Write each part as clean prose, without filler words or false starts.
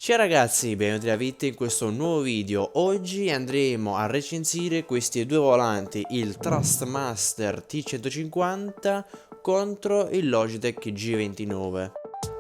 Ciao ragazzi, benvenuti in questo nuovo video. Oggi andremo a recensire questi due volanti, il Thrustmaster T150 contro il Logitech G29.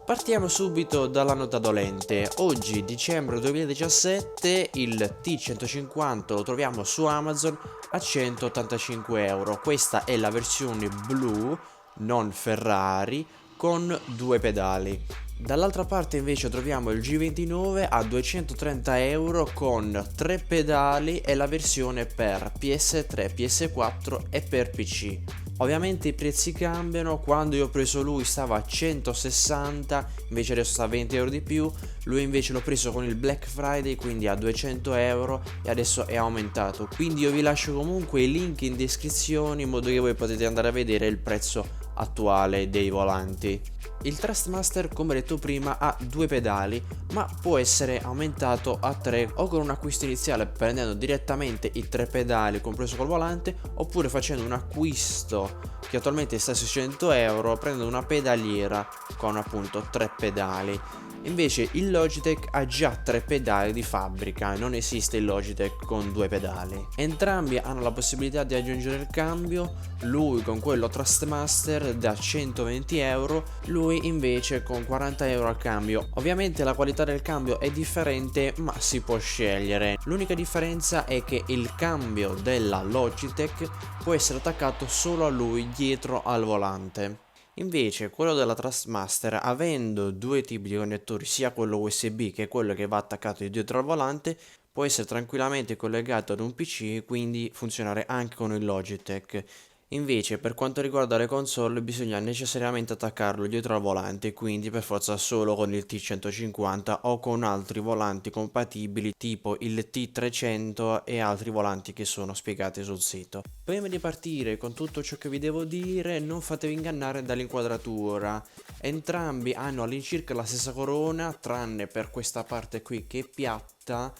Partiamo subito dalla nota dolente. Oggi, dicembre 2017, il T150 lo troviamo su Amazon a 185 euro. Questa è la versione blu, non Ferrari, con due pedali. Dall'altra parte invece troviamo il G29 a 230 euro con 3 pedali e la versione per PS3, PS4 e per PC. Ovviamente i prezzi cambiano, quando io ho preso lui stava a 160, invece adesso sta a 20 euro di più, lui invece l'ho preso con il Black Friday, quindi a 200 euro e adesso è aumentato. Quindi io vi lascio comunque i link in descrizione in modo che voi potete andare a vedere il prezzo attuale dei volanti. Il Thrustmaster, come detto prima, ha due pedali, ma può essere aumentato a 3 o con un acquisto iniziale prendendo direttamente i 3 pedali compreso col volante, oppure facendo un acquisto che attualmente sta a 600 euro prendendo una pedaliera con appunto 3 pedali. Invece il Logitech ha già 3 pedali di fabbrica, non esiste il Logitech con 2 pedali. Entrambi hanno la possibilità di aggiungere il cambio, lui con quello Thrustmaster da 120 euro, lui invece con 40 euro al cambio. Ovviamente la qualità del cambio è differente, ma si può scegliere. L'unica differenza è che il cambio della Logitech può essere attaccato solo a lui dietro al volante. Invece quello della Thrustmaster, avendo due tipi di connettori, sia quello USB che quello che va attaccato dietro al volante, può essere tranquillamente collegato ad un PC e quindi funzionare anche con il Logitech. Invece per quanto riguarda le console bisogna necessariamente attaccarlo dietro al volante, quindi per forza solo con il T150 o con altri volanti compatibili tipo il T300 e altri volanti che sono spiegati sul sito. Prima di partire con tutto ciò che vi devo dire, non fatevi ingannare dall'inquadratura. Entrambi hanno all'incirca la stessa corona, tranne per questa parte qui che è piatta.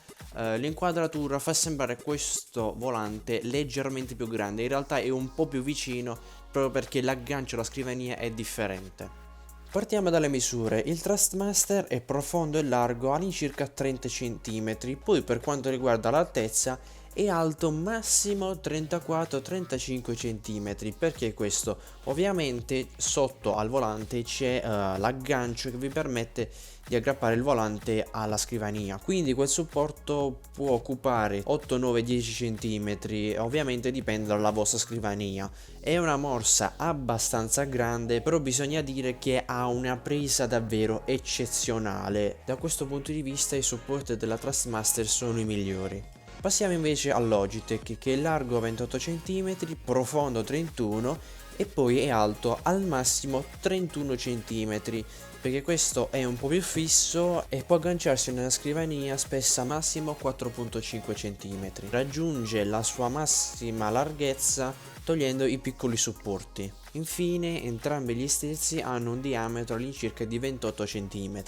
L'inquadratura fa sembrare questo volante leggermente più grande, in realtà è un po' più vicino proprio perché l'aggancio alla scrivania è differente. Partiamo dalle misure. Il Thrustmaster è profondo e largo all'incirca 30 cm, poi per quanto riguarda l'altezza è alto massimo 34-35 cm. Perché questo? Ovviamente sotto al volante c'è l'aggancio che vi permette di aggrappare il volante alla scrivania, quindi quel supporto può occupare 8, 9, 10 cm, ovviamente dipende dalla vostra scrivania. È una morsa abbastanza grande, però bisogna dire che ha una presa davvero eccezionale. Da questo punto di vista i supporti della Thrustmaster sono i migliori. Passiamo invece al Logitech, che è largo 28 cm, profondo 31 e poi è alto al massimo 31 cm, perché questo è un po' più fisso e può agganciarsi nella scrivania spessa massimo 4,5 cm. Raggiunge la sua massima larghezza togliendo i piccoli supporti. Infine entrambi gli stessi hanno un diametro all'incirca di 28 cm.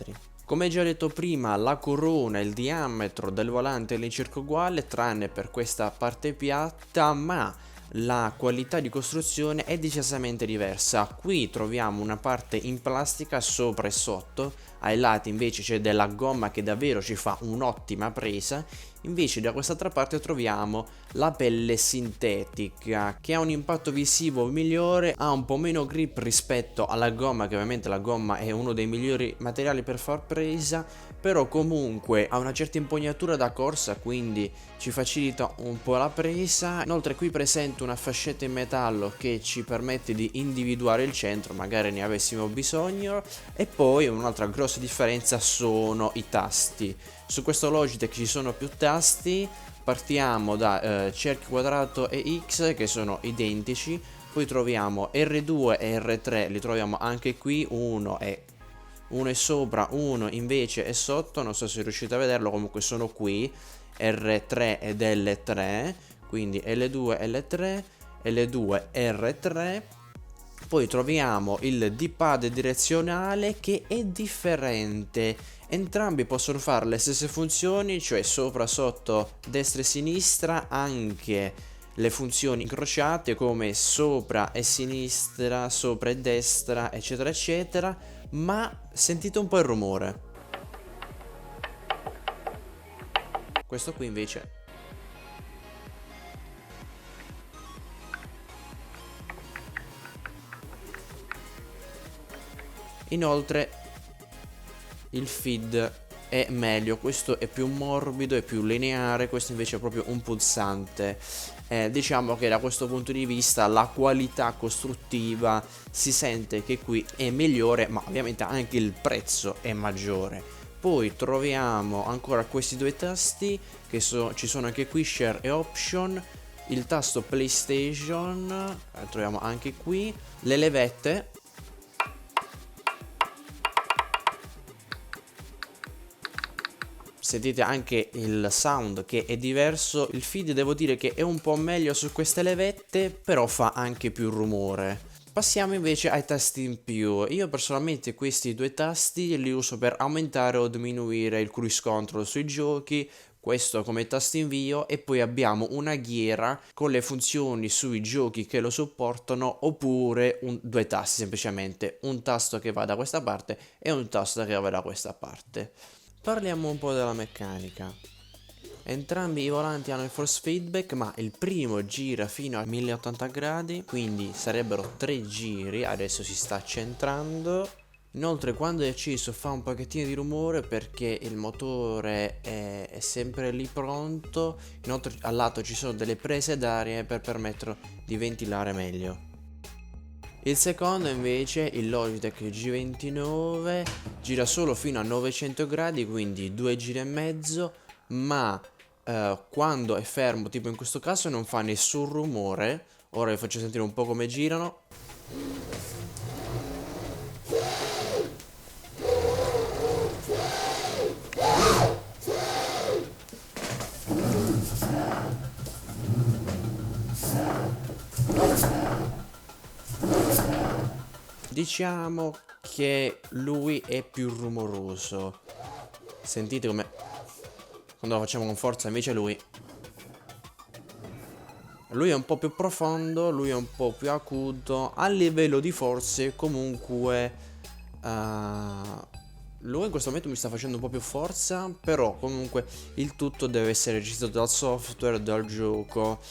Come già detto prima, la corona e il diametro del volante è all'incirca uguale, tranne per questa parte piatta, ma la qualità di costruzione è decisamente diversa. Qui troviamo una parte in plastica sopra e sotto, ai lati invece c'è della gomma che davvero ci fa un'ottima presa. Invece da quest'altra parte troviamo la pelle sintetica, che ha un impatto visivo migliore, ha un po' meno grip rispetto alla gomma, che ovviamente la gomma è uno dei migliori materiali per far presa, però comunque ha una certa impugnatura da corsa, quindi ci facilita un po' la presa. Inoltre qui presente una fascetta in metallo che ci permette di individuare il centro, magari ne avessimo bisogno. E poi un'altra grossa differenza sono i tasti. Su questo Logitech ci sono più tasti, partiamo da cerchio, quadrato e X che sono identici, poi troviamo R2 e R3, li troviamo anche qui, uno è sopra, uno invece è sotto, non so se riuscite a vederlo, comunque sono qui, R3 ed L3, quindi L2, L3, L2, R3. Poi troviamo il D-pad direzionale che è differente. Entrambi possono fare le stesse funzioni, cioè sopra, sotto, destra e sinistra, anche le funzioni incrociate come sopra e sinistra, sopra e destra, eccetera eccetera, ma sentite un po' il rumore. Questo qui invece inoltre il feed è meglio, questo è più morbido, è più lineare, questo invece è proprio un pulsante. Diciamo che da questo punto di vista la qualità costruttiva si sente che qui è migliore, ma ovviamente anche il prezzo è maggiore. Poi troviamo ancora questi due tasti che ci sono anche qui, share e option, il tasto PlayStation, troviamo anche qui le levette. Sentite anche il sound che è diverso, il feed devo dire che è un po' meglio su queste levette, però fa anche più rumore. Passiamo invece ai tasti in più. Io personalmente questi due tasti li uso per aumentare o diminuire il cruise control sui giochi, questo come tasto invio, e poi abbiamo una ghiera con le funzioni sui giochi che lo supportano, oppure due tasti semplicemente, un tasto che va da questa parte e un tasto che va da questa parte. Parliamo un po' della meccanica. Entrambi i volanti hanno il force feedback, ma il primo gira fino a 1080 gradi, quindi sarebbero 3 giri, adesso si sta centrando. Inoltre quando è acceso fa un pochettino di rumore perché il motore è sempre lì pronto. Inoltre al lato ci sono delle prese d'aria per permettere di ventilare meglio. Il secondo invece, il Logitech G29, gira solo fino a 900 gradi, quindi 2 giri e mezzo, ma quando è fermo, tipo in questo caso, non fa nessun rumore. Ora vi faccio sentire un po' come girano. Diciamo che lui è più rumoroso. Sentite come quando lo facciamo con forza, invece lui è un po' più profondo, lui è un po' più acuto. A livello di forze comunque lui in questo momento mi sta facendo un po' più forza, però comunque il tutto deve essere registrato dal software, dal gioco.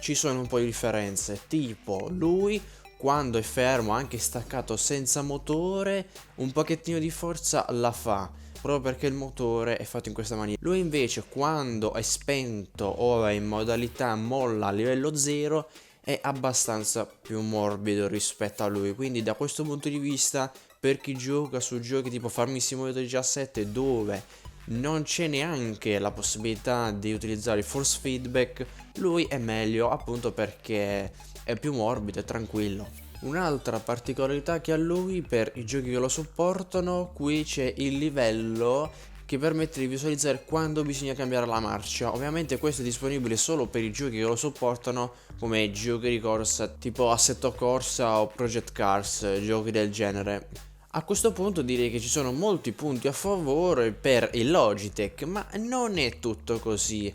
Ci sono un po' di differenze, tipo lui quando è fermo, anche staccato senza motore, un pochettino di forza la fa, proprio perché il motore è fatto in questa maniera. Lui invece quando è spento o è in modalità molla a livello 0 è abbastanza più morbido rispetto a lui, quindi da questo punto di vista per chi gioca su giochi tipo Farming Simulator 17 dove non c'è neanche la possibilità di utilizzare il force feedback, lui è meglio appunto perché è più morbido e tranquillo. Un'altra particolarità che ha lui per i giochi che lo supportano, qui c'è il livello che permette di visualizzare quando bisogna cambiare la marcia. Ovviamente questo è disponibile solo per i giochi che lo supportano, come giochi di corsa tipo Assetto Corsa o Project Cars, giochi del genere. A questo punto direi che ci sono molti punti a favore per il Logitech, ma non è tutto così.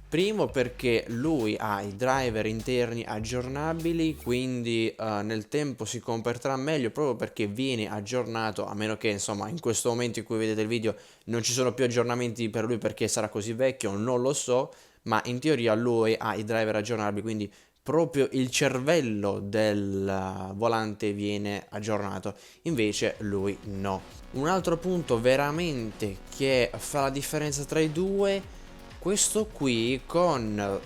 Primo perché lui ha i driver interni aggiornabili, quindi nel tempo si comporterà meglio proprio perché viene aggiornato, a meno che insomma in questo momento in cui vedete il video non ci sono più aggiornamenti per lui perché sarà così vecchio, non lo so, ma in teoria lui ha i driver aggiornabili, quindi proprio il cervello del volante viene aggiornato, invece lui no. Un altro punto veramente che fa la differenza tra i due, questo qui con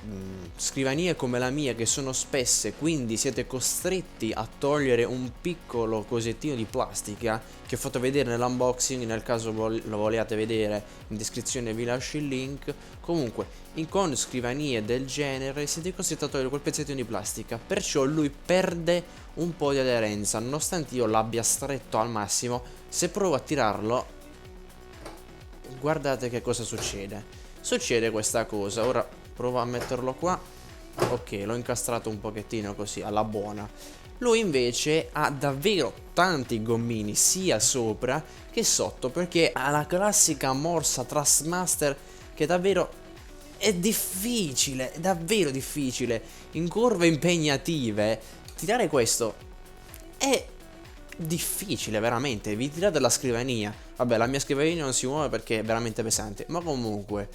scrivanie come la mia che sono spesse, quindi siete costretti a togliere un piccolo cosettino di plastica che ho fatto vedere nell'unboxing, nel caso lo vogliate vedere in descrizione vi lascio il link. Comunque con scrivanie del genere siete costretti a togliere quel pezzettino di plastica, perciò lui perde un po' di aderenza, nonostante io l'abbia stretto al massimo. Se provo a tirarlo, guardate che cosa succede. Succede questa cosa, ora provo a metterlo qua. Ok, l'ho incastrato un pochettino così, alla buona. Lui invece ha davvero tanti gommini sia sopra che sotto, perché ha la classica morsa Thrustmaster che davvero è difficile, è davvero difficile. In curve impegnative tirare questo è difficile veramente, vi tirate dalla scrivania. Vabbè, la mia scrivania non si muove perché è veramente pesante, ma comunque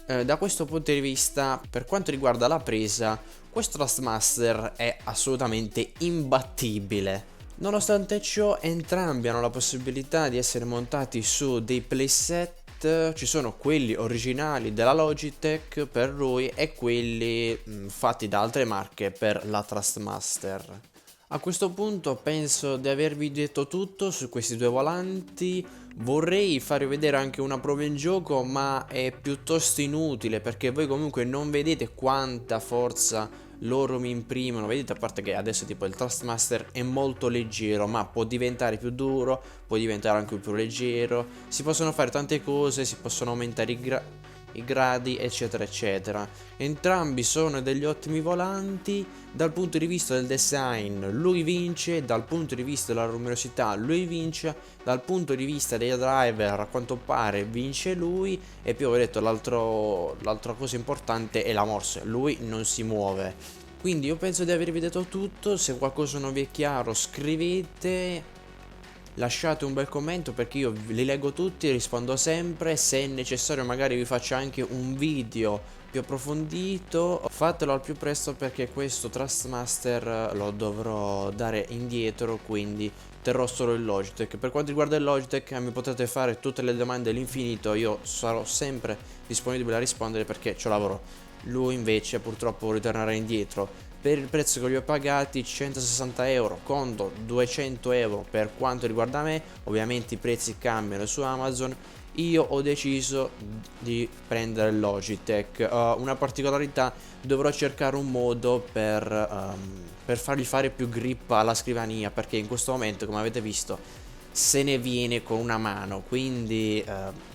da questo punto di vista, per quanto riguarda la presa, questo Trustmaster è assolutamente imbattibile. Nonostante ciò, entrambi hanno la possibilità di essere montati su dei playset. Ci sono quelli originali della Logitech per lui e quelli fatti da altre marche per la Trustmaster. A questo punto penso di avervi detto tutto su questi due volanti. Vorrei farvi vedere anche una prova in gioco, ma è piuttosto inutile perché voi comunque non vedete quanta forza loro mi imprimono. Vedete, a parte che adesso tipo il Trustmaster è molto leggero, ma può diventare più duro, può diventare anche più leggero. Si possono fare tante cose, si possono aumentare i gradi, eccetera eccetera. Entrambi sono degli ottimi volanti. Dal punto di vista del design lui vince, dal punto di vista della numerosità lui vince, dal punto di vista dei driver a quanto pare vince lui, e più ho detto l'altra cosa importante è la morsa, lui non si muove. Quindi io penso di avervi detto tutto. Se qualcosa non vi è chiaro scrivete, lasciate un bel commento perché io li leggo tutti, rispondo sempre. Se è necessario magari vi faccio anche un video più approfondito. Fatelo al più presto perché questo Trustmaster lo dovrò dare indietro, quindi terrò solo il Logitech. Per quanto riguarda il Logitech mi potete fare tutte le domande all'infinito, io sarò sempre disponibile a rispondere perché ci lavoro. Lui invece purtroppo ritornerà indietro. Per il prezzo che li ho pagati, 160 euro contro 200 euro per quanto riguarda me, ovviamente i prezzi cambiano su Amazon. Io ho deciso di prendere il Logitech. Una particolarità: dovrò cercare un modo per fargli fare più grip alla scrivania, perché in questo momento, come avete visto, se ne viene con una mano. Quindi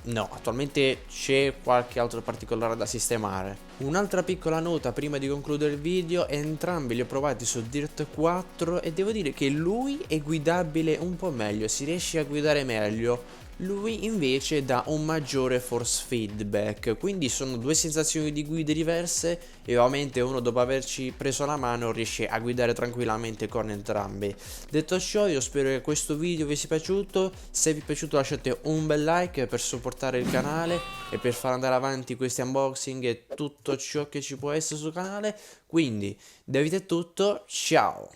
no, attualmente c'è qualche altro particolare da sistemare. Un'altra piccola nota prima di concludere il video: entrambi li ho provati su Dirt 4 e devo dire che lui è guidabile un po' meglio, si riesce a guidare meglio. Lui invece dà un maggiore force feedback, quindi sono due sensazioni di guida diverse e ovviamente uno, dopo averci preso la mano, riesce a guidare tranquillamente con entrambi. Detto ciò, io spero che questo video vi sia piaciuto. Se vi è piaciuto lasciate un bel like per supportare il canale e per far andare avanti questi unboxing e tutto ciò che ci può essere sul canale. Quindi da Vito è tutto, ciao!